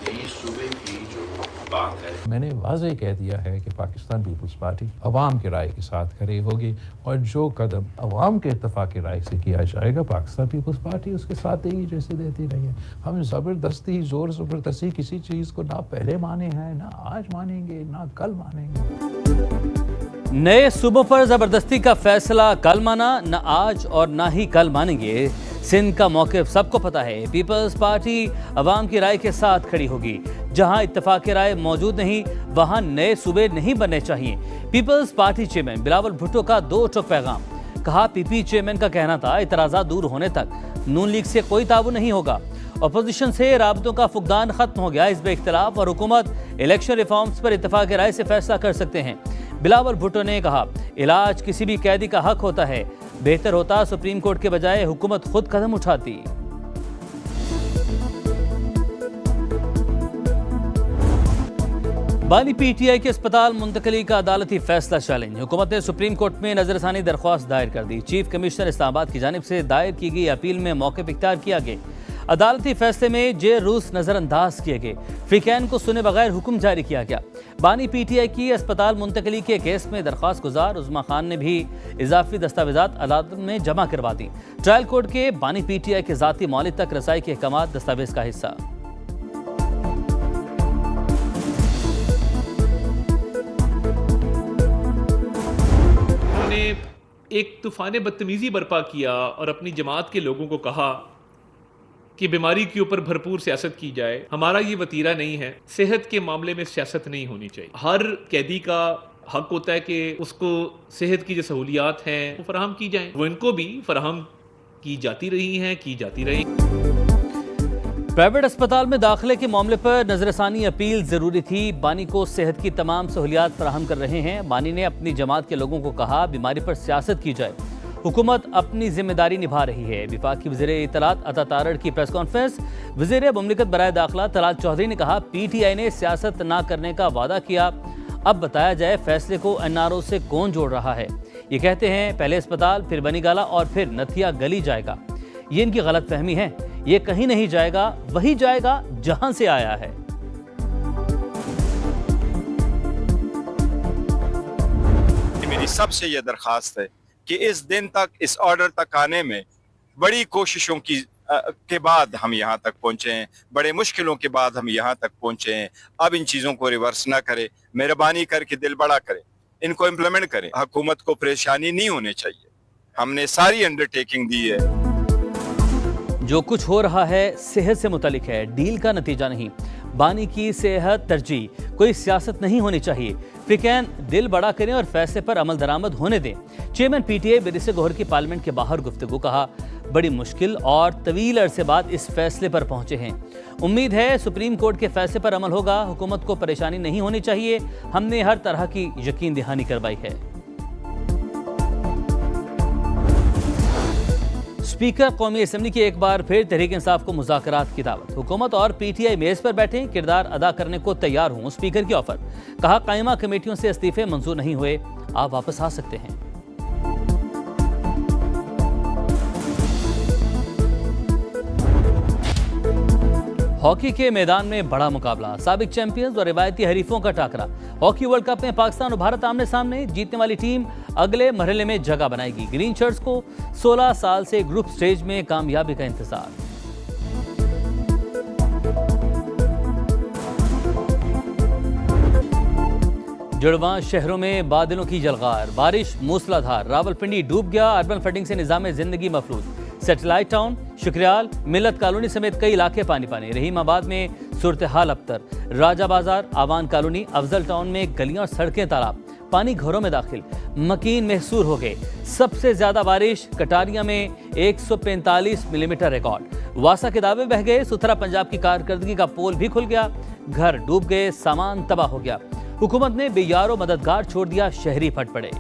नई सूबे की जो बात है, मैंने वाज़ेह कह दिया है कि पाकिस्तान पीपल्स पार्टी अवाम की राय के साथ खड़ी होगी और जो कदम अवाम के इत्तेफाक राय से किया जाएगा पाकिस्तान पीपल्स पार्टी उसके साथ देगी जैसे देती रही है। हम ज़बरदस्ती ज़ोर ज़बरदस्ती किसी चीज़ को ना पहले माने हैं, ना आज मानेंगे, ना कल मानेंगे। नए सूबों पर जबरदस्ती का फैसला कल माना, न आज और ना ही कल मानेंगे। सिंध का मौक़िफ़ सबको पता है। पीपल्स पार्टी अवाम की राय के साथ खड़ी होगी। जहां इत्तेफाक राय मौजूद नहीं वहां नए सूबे नहीं बनने चाहिए। People's party chairman Bilawal Bhutto का दो टोक पैगाम। कहा, पीपी चेयरमैन का कहना था इतराज़ात दूर होने तक नून लीग से कोई ताउन नहीं होगा। अपोजिशन से राबतों का फुकदान खत्म हो गया। हिज़्ब इख्तिलाफ और हुकूमत इलेक्शन रिफॉर्म्स पर इत्तेफाक राय से फैसला कर सकते हैं। बिलावल भुट्टो ने कहा, इलाज किसी भी कैदी का हक होता है। बेहतर होता सुप्रीम कोर्ट के बजाय हुकूमत खुद कदम उठाती। बानी पीटीआई के अस्पताल मुंतकली का अदालती फैसला चैलेंज। हुकूमत ने सुप्रीम कोर्ट में नजरसानी दरख्वास्त दायर कर दी। चीफ कमिश्नर इस्लामाबाद की जानिब से दायर की गई अपील में मौक़िफ़ इख्तियार किया गया। अदालती फैसले में जे रूस नजरअंदाज किए गए। फ्रीकैन को सुने बगैर हुक्म जारी किया गया। बानी पीटीआई की अस्पताल मुंतकली के केस में दरख्वास्त गुजार उज़्मा खान ने भी इजाफी दस्तावेजात अदालत में जमा करवा दी। ट्रायल कोर्ट के बानी पीटीआई के ज़ाती मौलिद तक रसाई के अहकाम दस्तावेज का हिस्सा। उन्होंने एक तूफान बदतमीजी बर्पा किया और अपनी जमात के लोगों को कहा कि बीमारी के ऊपर भरपूर सियासत की जाए। हमारा ये वतीरा नहीं है। सेहत के मामले में सियासत नहीं होनी चाहिए। हर कैदी का हक होता है कि उसको सेहत की जो सहूलियात हैं वो फराहम की जाएं। वो इनको भी फराहम की जाती रही हैं, की जाती रही। प्राइवेट अस्पताल में दाखिले के मामले पर नजरसानी अपील जरूरी थी। बानी को सेहत की तमाम सहूलियात फराहम कर रहे हैं। बानी ने अपनी जमात के लोगों को कहा, बीमारी पर सियासत की जाए। हुकूमत अपनी जिम्मेदारी निभा रही है। विफाकी वज़ीर इत्तलात अता तारड़ की प्रेस कॉन्फ्रेंस। वज़ीर मुमलिकत बराए दाखिला तलाल चौधरी ने कहा, पीटीआई ने सियासत ना करने का वादा किया। अब बताया जाए फैसले को एनआरओ से कौन जोड़ रहा है। ये कहते हैं पहले अस्पताल, फिर बनीगाला और फिर नथिया गली जाएगा। ये इनकी गलत फहमी है। ये कहीं नहीं जाएगा, वही जाएगा जहां से आया है। मेरी सबसे यह दरखास्त है कि इस दिन तक, इस ऑर्डर तक आने में बड़ी कोशिशों के बाद हम यहाँ तक पहुँचे हैं। बड़े मुश्किलों के बाद हम यहाँ तक पहुँचे हैं। अब इन चीज़ों को रिवर्स ना करें, मेहरबानी करके दिल बड़ा करें, इनको इम्प्लीमेंट करें। हुकूमत को परेशानी नहीं होनी चाहिए। हमने सारी अंडरटेकिंग दी है। जो कुछ हो रहा है सेहत से मुतालिक है, डील का नतीजा नहीं। बानी की सेहत तरजीह, कोई सियासत नहीं होनी चाहिए। फ्रीकैन दिल बड़ा करें और फैसले पर अमल दरामद होने दें। चेयरमैन पीटीआई बेरिस्टर गौहर की पार्लियामेंट के बाहर गुफ्तगू। कहा, बड़ी मुश्किल और तवील अरसे बाद इस फैसले पर पहुंचे हैं। उम्मीद है सुप्रीम कोर्ट के फैसले पर अमल होगा। हुकूमत को परेशानी नहीं होनी चाहिए। हमने हर तरह की यकीन दहानी करवाई है। स्पीकर कौमी असम्बली की एक बार फिर तहरीक इंसाफ को मुज़ाकरात की दावत। हुकूमत और पीटीआई मेज़ पर बैठे, किरदार अदा करने को तैयार हूं। स्पीकर की ऑफर। कहा, कायमा कमेटियों से इस्तीफे मंजूर नहीं हुए, आप वापस आ सकते हैं। हॉकी के मैदान में बड़ा मुकाबला। साबिक चैंपियंस और रिवायती हरीफों का टाकरा। हॉकी वर्ल्ड कप में पाकिस्तान और भारत आमने सामने। जीतने वाली टीम अगले मरहले में जगह बनाएगी। ग्रीन शर्ट्स को 16 साल से ग्रुप स्टेज में कामयाबी का इंतजार। जुड़वां शहरों में बादलों की जलगार। बारिश मूसलाधार। रावलपिंडी डूब गया। अर्बन फ्लडिंग से निजाम जिंदगी मफलूज। सैटेलाइट टाउन, शुक्रियाल, मिलत कॉलोनी समेत कई इलाके पानी पानी। रहीमाबाद में सूरत हाल अबतर। राजा बाजार, आवान कॉलोनी, अफजल टाउन में गलियां और सड़कें तालाब। पानी घरों में दाखिल। मकीन महसूर हो गए। सबसे ज्यादा बारिश कटारिया में 145 मिलीमीटर रिकॉर्ड। वासा के दावे बह गए। सुथरा पंजाब की कारकर्दगी का पोल भी खुल गया। घर डूब गए, सामान तबाह हो गया। हुकूमत ने बेयारो मददगार छोड़ दिया, शहरी फट पड़े।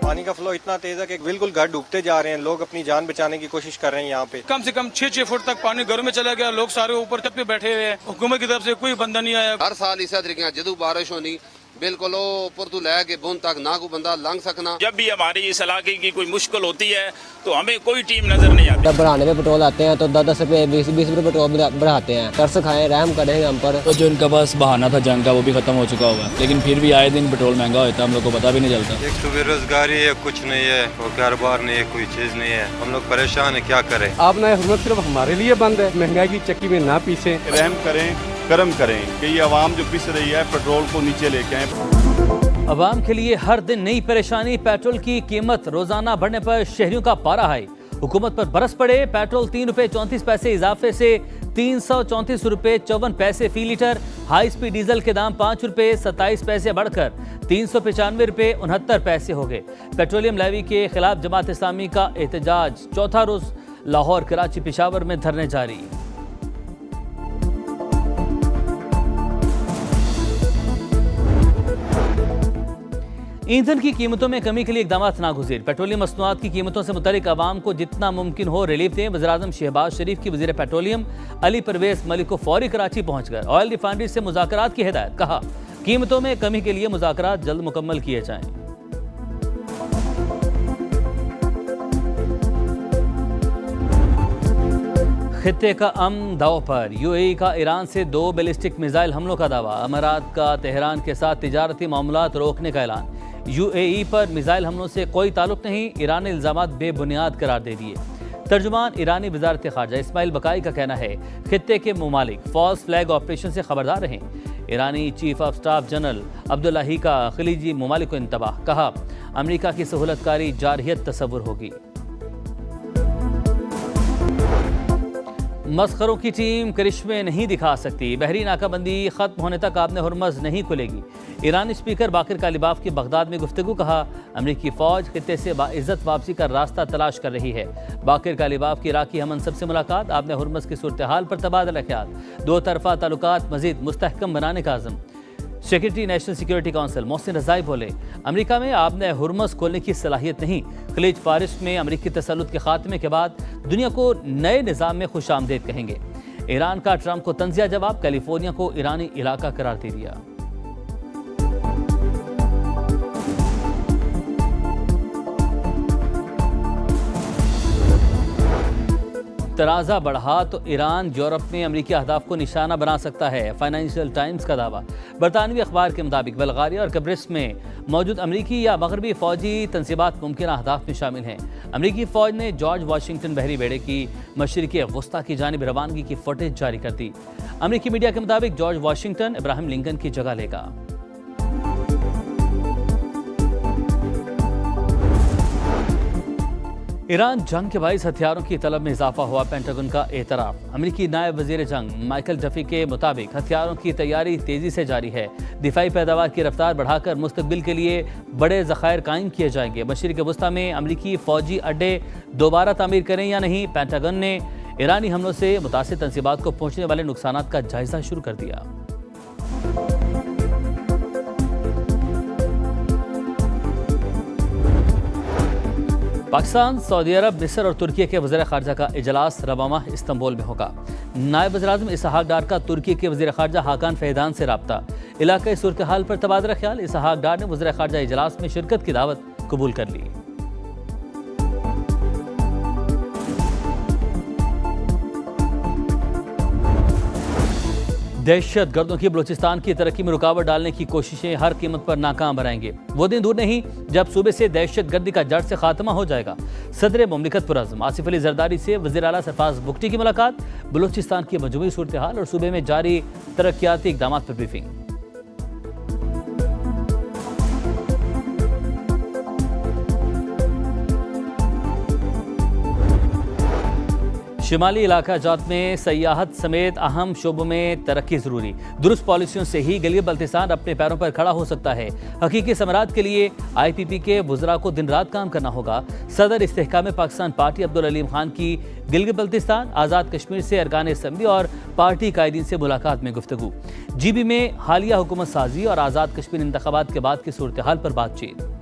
पानी का फ्लो इतना तेज है कि बिल्कुल घर डूबते जा रहे हैं। लोग अपनी जान बचाने की कोशिश कर रहे हैं। यहाँ पे कम से कम 6-6 फुट तक पानी घरों में चला गया। लोग सारे ऊपर छत पे बैठे हुए हैं। हुकूमत की तरफ से कोई बंदा नहीं आया। हर साल इस तरीके जदों बारिश होनी बिल्कुल ऊपर तो लैके बुन तक ना कोई बंदा लंघ सकना। जब भी हमारी इस इलाके की कोई मुश्किल होती है तो हमें कोई टीम नजर नहीं आती। जब बढ़ाने पे पेट्रोल आते हैं तो 10-10 रुपये 20-20 रुपये पेट्रोल बढ़ाते हैं। तरस खाएं, रहम करें हम पर। तो जो इनका पास बहाना था जंग का वो भी खत्म हो चुका होगा, लेकिन फिर भी आए दिन पेट्रोल महंगा होता है, हम लोग को पता भी नहीं चलता। एक तो बेरोजगारी है, कुछ नहीं है, और कारोबार नहीं है, कोई चीज नहीं है, हम लोग परेशान है, क्या करें। आप नए हुकूमत सिर्फ हमारे लिए बंद है, महंगाई की चक्की में ना पीसे। रहम करें, करम करें कि ये आवाम जो पिस रही है पेट्रोल को नीचे लेके आए। अवाम के लिए हर दिन नई परेशानी। पेट्रोल की कीमत रोजाना बढ़ने पर शहरियों का पारा हाई। हुकूमत पर बरस पड़े। पेट्रोल 3 रुपये 34 पैसे इजाफे से 334 रुपये 54 पैसे फी लीटर। हाई स्पीड डीजल के दाम 5 रुपये 27 पैसे बढ़कर 395 रुपये 69 पैसे हो गए। पेट्रोलियम लेवी के खिलाफ जमात इस्लामी का एहतजाज चौथा रोज लाहौर, कराची, पेशावर में धरने जारी। ईंधन की कीमतों में कमी के लिए इकदाम नागुज़ीर। पेट्रोलियम मसनूआत की कीमतों से मुतल्लिक आवाम को जितना मुमकिन हो रिलीफ दें। वज़ीर-ए-आज़म शहबाज शरीफ की वज़ीर पेट्रोलियम अली परवेज़ मलिक को फौरी कराची पहुंचकर ऑयल रिफाइनरी से मुज़ाकरात की हिदायत। कहा कीमतों में कमी के लिए मुज़ाकरात जल्द मुकम्मल किए जाएं। खित्ते का अमन दाव पर। यूएई का ईरान से 2 बैलिस्टिक मिसाइल हमलों का दावा। अमारात का तेहरान के साथ तिजारती मामलात रोकने का ऐलान। यूएई पर मिसाइल हमलों से कोई ताल्लुक नहीं, ईरान ने इल्जामात बेबुनियाद करार दे दिए। तर्जुमान ईरानी वजारत ख़ारजा इस्माइल बकाई का कहना है खित्ते के ममालिक फॉल्स फ्लैग ऑपरेशन से खबरदार रहें। ईरानी chief of staff general Abdollahi का खलीजी ममालिक को इंतबाह। कहा अमरीका की सहूलतकारी जारहियत तस्वुर होगी। मस्खरों की टीम करिश्मे नहीं दिखा सकती। बहरी नाकाबंदी खत्म होने तक आबने हुर्मज़ नहीं खुलेगी। ईरानी स्पीकर बाकिर कालिबाफ की बगदाद में गुफ्तगू। कहा अमरीकी फ़ौज खित्ते से बाइज़्ज़त वापसी का रास्ता तलाश कर रही है। बाकिर कालिबाफ की इराकी हमअंसब से मुलाकात। आबने हुर्मज़ की सूरत हाल पर तबादला ख्याल। 2 तरफ़ा ताल्लुकात मज़ीद मुस्तहकम बनाने का अज़म। Secretary National Security Council Mohsen Rezaei बोले अमेरिका में आबने हुर्मज़ खोलने की सलाहियत नहीं। खलीज फारिस में अमेरिकी तसल्लुत के खात्मे के बाद दुनिया को नए निज़ाम में खुश आमदेद कहेंगे। ईरान का ट्रंप को तंज़िया जवाब। कैलिफोर्निया को ईरानी इलाका करार दे दिया। तनाज़ा बढ़ा तो ईरान यूरोप में अमरीकी अहदाफ को निशाना बना सकता है। फाइनेंशियल टाइम्स का दावा। बरतानवी अखबार के मुताबिक बल्गारिया और कब्रिस में मौजूद अमरीकी या मगरबी फौजी तनसीबात मुमकिन अहदाफ में शामिल हैं। अमरीकी फ़ौज ने जॉर्ज वाशिंगटन बहरी बेड़े की मशरिक़ी वस्ता की जानिब रवानगी की फुटेज जारी कर दी। अमरीकी मीडिया के मुताबिक जॉर्ज वाशिंगटन इब्राहिम लिंकन की जगह लेगा। ईरान जंग के बाइस हथियारों की तलब में इजाफा हुआ। पेंटागन का एतराफ़। अमरीकी नायब वज़ीर जंग माइकल डफी के मुताबिक हथियारों की तैयारी तेज़ी से जारी है। दिफाई पैदावार की रफ्तार बढ़ाकर मुस्तकबिल के लिए बड़े ज़खायर कायम किए जाएंगे। मशरिक़ वस्ता में अमरीकी फ़ौजी अड्डे दोबारा तामीर करें या नहीं, पेंटागन ने ईरानी हमलों से मुतासिर तनसीबात को पहुँचने वाले नुकसानात का जायज़ा शुरू कर दिया। पाकिस्तान, सऊदी अरब, मिस्र और तुर्की के वज़ीर ख़ारजा का इजलास रबा माह इस्तांबुल में होगा। नायब वज़ीर-ए-आज़म इसहाक डार का तुर्की के वज़ीर ख़ारजा हाकान फैदान से रब्ता। इलाक़ाई सूरत हाल पर तबादला ख्याल। इसहाक डार ने वज़ीर ख़ारजा इजलास में शिरकत की दावत कबूल कर ली। दहशत गर्दों की बलूचिस्तान की तरक्की में रुकावट डालने की कोशिशें हर कीमत पर नाकाम बनाएंगे। वो दिन दूर नहीं जब सूबे से दहशत गर्दी का जड़ से खात्मा हो जाएगा। सदर मुमलिकत पुरअज़्म आसिफ अली जरदारी से वज़ीर आला सरफराज बुगटी की मुलाकात। बलूचिस्तान की मजमूई सूरत हाल और सूबे में जारी तरक्याती इक़दाम पर ब्रीफिंग। शिमाली इलाका जात में सयाहत समेत अहम शोबों में तरक्की ज़रूरी। दुरुस्त पॉलिसियों से ही गिलगित बल्तिस्तान अपने पैरों पर खड़ा हो सकता है। हकीकी समरात के लिए IPP के वुज़रा को दिन रात काम करना होगा। सदर इस्तेहकाम पाकिस्तान पार्टी अब्दुल अलीम खान की गिलगित बल्तिस्तान, आज़ाद कश्मीर से अरकान असम्बली और पार्टी कायदीन से मुलाकात में गुफ्तगू। GB में हालिया हुकूमत साजी और आज़ाद कश्मीर इंतखाबात के बाद की सूरत हाल पर बातचीत।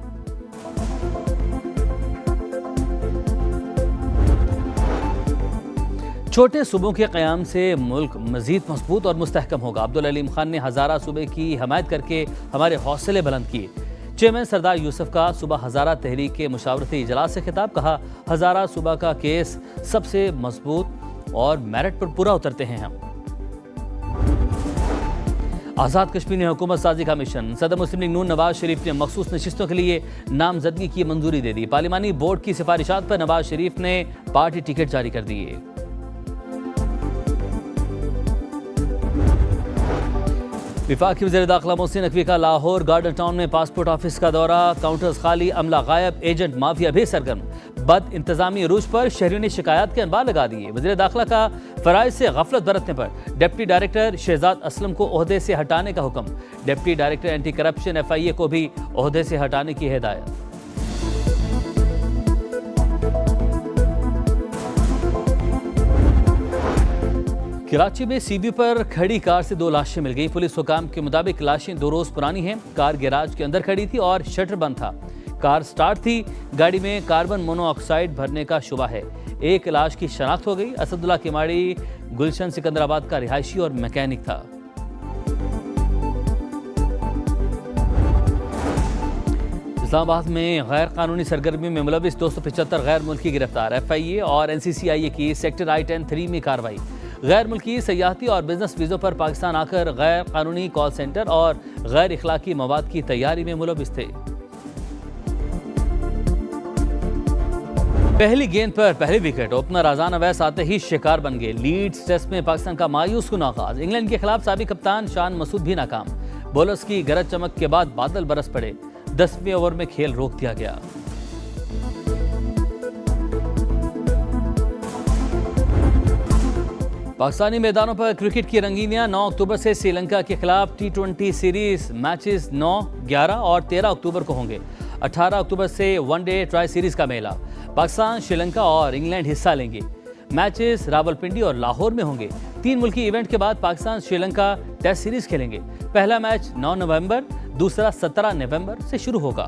छोटे सूबों के क़याम से मुल्क मज़ीद मजबूत और मुस्तहकम होगा। अब्दुल अलीम खान ने हज़ारा सूबे की हमायत करके हमारे हौसले बुलंद किए। चेयरमैन सरदार यूसुफ का सुबह हज़ारा तहरीक के मुशावरती इजलास से खिताब। कहा, हज़ारा सूबा का केस सबसे मजबूत और मेरिट पर पूरा उतरते हैं हम। आज़ाद कश्मीर ने हुकूमत साजी का मिशन। सदर मुस्लिम लीग नून नवाज शरीफ ने मखसूस नशिस्तों के लिए नामजदगी की मंजूरी दे दी। पार्लिमानी बोर्ड की सिफारिशात पर नवाज शरीफ ने पार्टी टिकट जारी कर दिए। वफाकी वज़ीर दाखिला मोहसिन नकवी का लाहौर गार्डन टाउन में पासपोर्ट ऑफिस का दौरा। काउंटर्स खाली, अमला गायब, एजेंट माफिया भी सरगर्म। बद इंतजामी अरूज पर शहरियों ने शिकायत के अनबार लगा दिए। वज़ीर दाखिला का फ़राइज़ से गफलत बरतने पर डिप्टी डायरेक्टर शहजाद असलम को ओहदे से हटाने का हुक्म। Deputy director anti corruption FIA को भी ओहदे से हटाने की हिदायत। कराची में CB पर खड़ी कार से 2 लाशें मिल गई। पुलिस हुकाम के मुताबिक लाशें 2 रोज पुरानी हैं। कार गैराज के अंदर खड़ी थी और शटर बंद था। कार स्टार्ट थी। गाड़ी में कार्बन मोनोऑक्साइड भरने का शुबा है। एक लाश की शनाख्त हो गई। असदुल्ला किमाड़ी गुलशन सिकंदराबाद का रिहायशी और मैकेनिक था। इस्लामाबाद में गैर कानूनी सरगर्मी में मुलविस 275 गैर मुल्की गिरफ्तार। FIA और NCCIA की सेक्टर I-10-3 में कार्रवाई। गैर मुल्की सयाहती और बिजनेस वीज़ों पर पाकिस्तान आकर गैर कानूनी कॉल सेंटर और गैर इखलाकी मवाद की तैयारी में मुलविस थे। पहली गेंद पर पहली विकेट। ओपनर अजान अवैस आते ही शिकार बन गए। लीड्स टेस्ट में पाकिस्तान का मायूस कुन आगाज। इंग्लैंड के खिलाफ साबिक कप्तान शान मसूद भी नाकाम। बॉलर्स की गरज चमक के बाद बादल बरस पड़े। 10वें ओवर में खेल रोक दिया गया। पाकिस्तानी मैदानों पर क्रिकेट की रंगीनियां। 9 अक्टूबर से श्रीलंका के खिलाफ T20 सीरीज मैचेस 9, 11 और 13 अक्टूबर को होंगे। 18 अक्टूबर से वनडे ट्राई सीरीज का मेला। पाकिस्तान, श्रीलंका और इंग्लैंड हिस्सा लेंगे। मैचेस रावलपिंडी और लाहौर में होंगे। 3 मुल्की इवेंट के बाद पाकिस्तान श्रीलंका टेस्ट सीरीज खेलेंगे। पहला मैच 9 नवंबर, दूसरा 17 नवंबर से शुरू होगा।